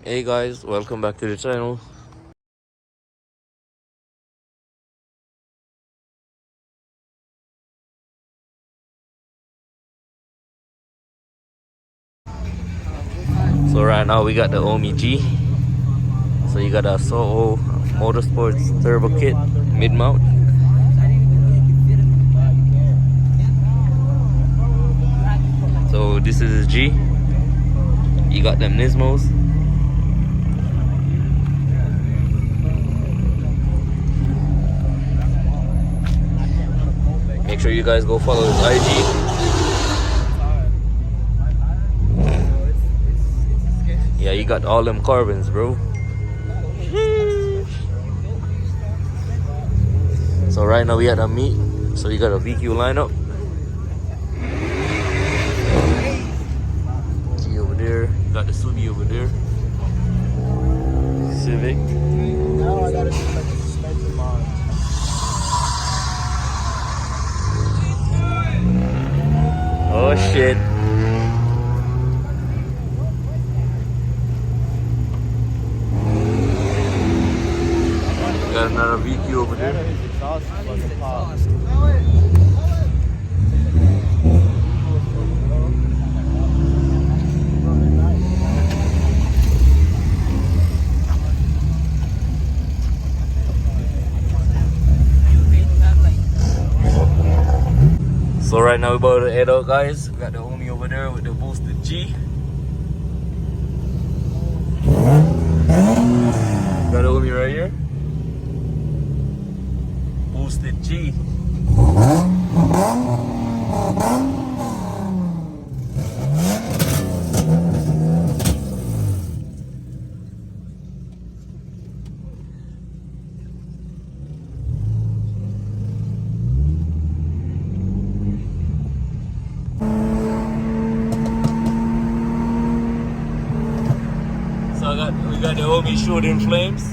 Hey guys, welcome back to the channel. So right now we got the Omi G. So you got a Soho Motorsports Turbo Kit mid-mount. So this is a G. You got them Nismos. Make sure you guys go follow his IG. Yeah, you got all them carbons, bro. So right now we at a meet. So you got a VQ lineup. G over there. You got the Subi over there. Civic. Now I gotta do like a suspension mod. Oh shit. Got another VQ over there. His exhaust is like a pop. So right now we're about to head out, guys. We got the Omi over there with the boosted G. Got the Omi right here. Boosted G. So we got the Omi shooting flames.